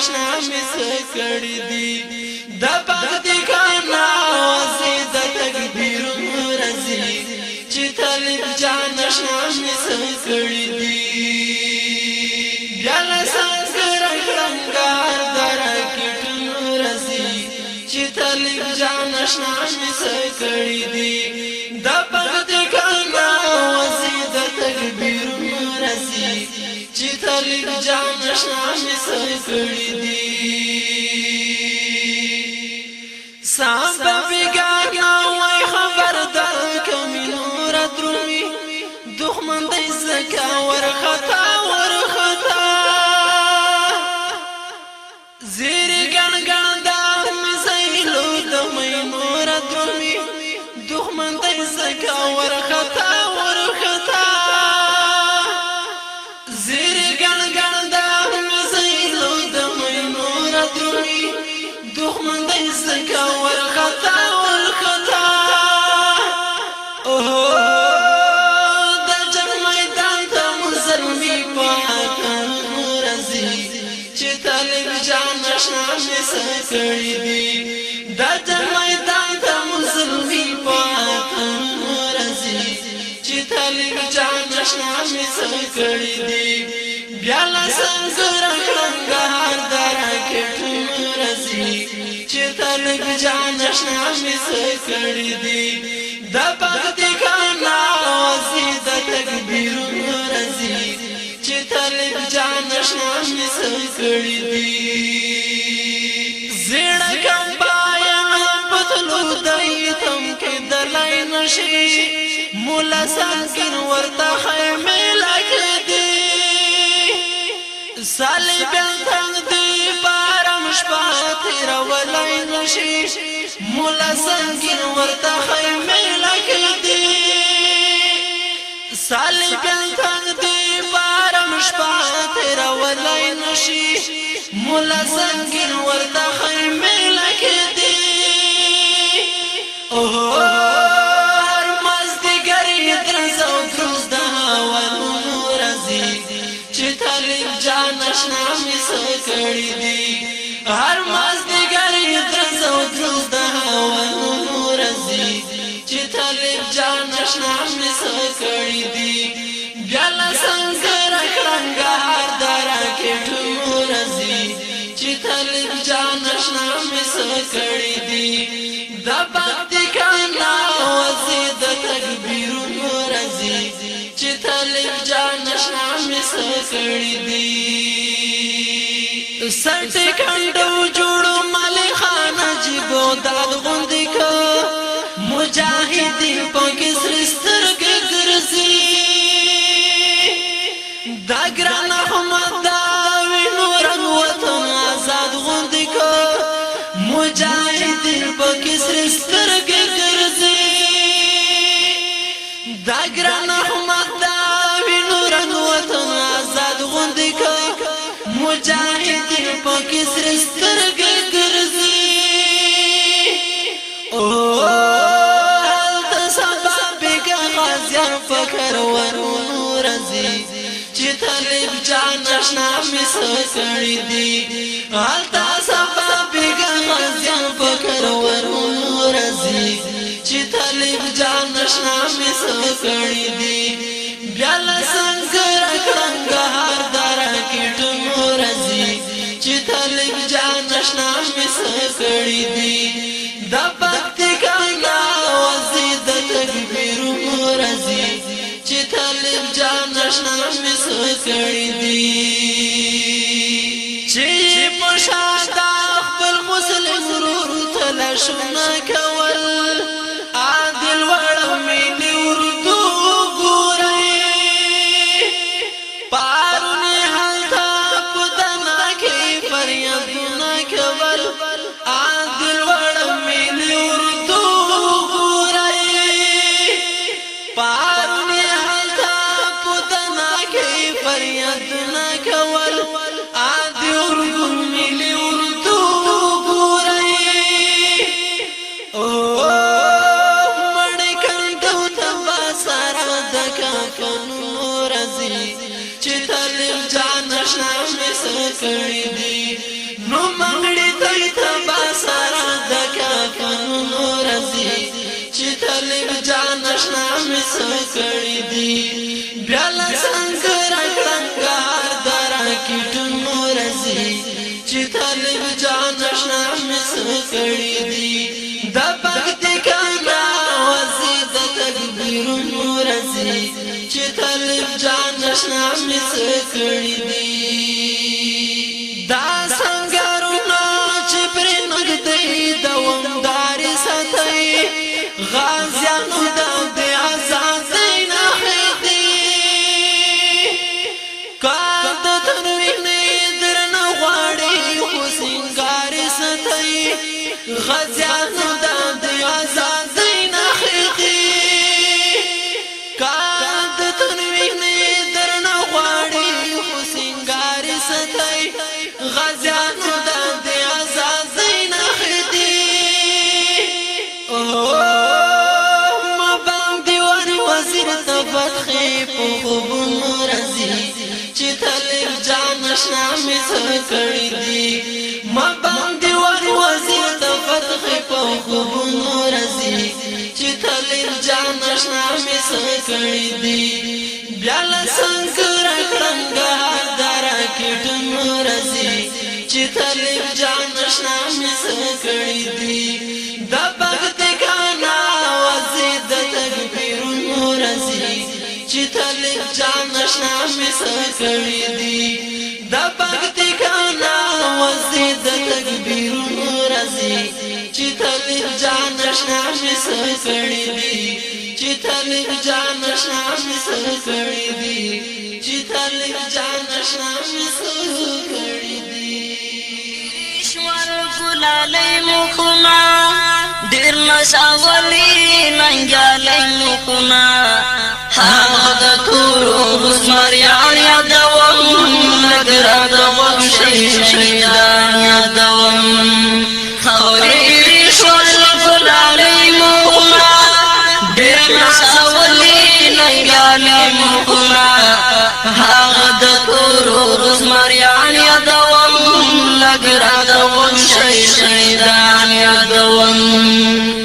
نشنا می سکړی دی د پاتې کانا وزي د تکبیر مرزي چې طالب جان نشنا می سکړی دی بیا لسنګر رنگار درکټ مرزي چې طالب جان نشنا می سکړی دی د پاتې کانا وزي د تکبیر مرزي چې طالب جان نشنا می سکړی دی سبب گانا وای خبر در کمی نور درومی دخمن دی زکا ورخطا زیری گن گن دا مزیلو دمی نور درومی دخمن دی زکا ورخطا زیری گن گن دا مزیلو دمی نور درومی دخمن دی زکا ورخطا دا جن میدان تا مظلمی پاکن مرزی چې طالب جان نشنا می سکړی دی دا جن میدان تا مظلمی پاکن مرزی چې طالب جان نشنا می سکړی دی بیا لسنګر رنگار درکټ مرزي چې طالب جان نشنا می سکړی دی د پاتې کانا وزي د تکبیر مرزي چې طالب جان نشنا می سکړی دی زړه کم بایم پتلو دایتم کې دلای نشي مولا سانګین ورته خیمه لکدي سالی بلتنگ دی بارم شپا تیرا ولای نشی مولا سنگین ورطا خیمه لکی دی سالی بلتنگ دی بارم شپا تیرا ولای نشی مولا سنگین ورطا خیمه لکی دی هر مزدگری درزو دروز دا ولو رزی چې طالب جان نشنا می سکړی دی هر مازدیګر درځو دروز د هوا مرزي چې طالب جان نشنا می سکړی دی بیا لسنګر رنگار درکټ مرزي چې طالب جان نشنا می سکړی دی د پاتې کانا وزي د تکبیر مرزي چې طالب جان نشنا می سکړی دی سټ کندو جوړو مالک خان جيبو داد غوندې کو مجاهدین پکې سرسترګې ګرځي دا ګران احمد دا وینو رنگ وطن آزاد غوندې کو مجاهدین پکې سرسترګې ګرځي دا ګران احمد دا وینو رنگ وطن آزاد غوندې کو مجاهدین پکې سرسترګې ګرځي هلته سبا بیګا غازیان فکر ورزي چې طالب جان نشنا می سکړی دی هلته سبا بیګا غازیان فکر ورزي چې طالب جان نشنا می سکړی دی بیا لسنګر رنگار درکټ مرزي چې طالب جان نشنا می سکړی دی د پاتې کانا وزي د تکبیر مرزي چې طالب جان نشنا می سکړی دی چې په شاده خپل مسلم ورور تلاشونه کول عادل وړو مینه ورته ګوري پارونه حالتا پدنا کې فریادونه کول عادل وړو مینه ورته ګوري پارونه حالتا پدنا کې فریادونه کول عادل وړو مینه ورته ګوري نو منګړي ته تبا سره د کفنونو رزي چې طالب جان نشنا مس کړی دی بیا څنګه راکړنګار درا کټونو رزي چې طالب جان نشنا مس کړی دی د بغت کانا وزید تکبیرونو رزي چې طالب جان نشنا مس کړی دی دا څنګهونه چې پر نګدې دوامدار ساتي غازیانو د آزاد نه هدي کاند تنوینه درنه غواړي خو سنگار ساتي غازیانو د آزاد نه هدي کاند تنوینه درنه غواړي خو سنگار ساتي غازیانو د آزاد نه هدي خوبونو رزي چې طالب جان نشنا مس کړی دی ما باندې ور وزیر ته فتح په خوبونو رزي چې طالب جان نشنا مس کړی دی بیا څنګه راکړنګار درا کټونو رزي چې طالب جان نشنا مس کړی دی د بغت کانا وزید تکبیرونو رزي چې طالب جان نشنا مس کړی دی د بغت کانا وزید تکبیرونو رزي چې طالب جان نشنا مس کړی دی چې طالب جان نشنا مس کړی دی چې طالب جان نشنا مس کړی دی ईश्वर गुलाले मुखना ډیر نشاولی ننګاله مخنا هغه د تورو مسمریان یادوم نګر دوم شهیدان یادوم خوري شول ګلاله مخنا ډیر نشاولی ننګاله مخنا هغه د تورو مسمریان یادوم نګر دوم شهیدان یادوم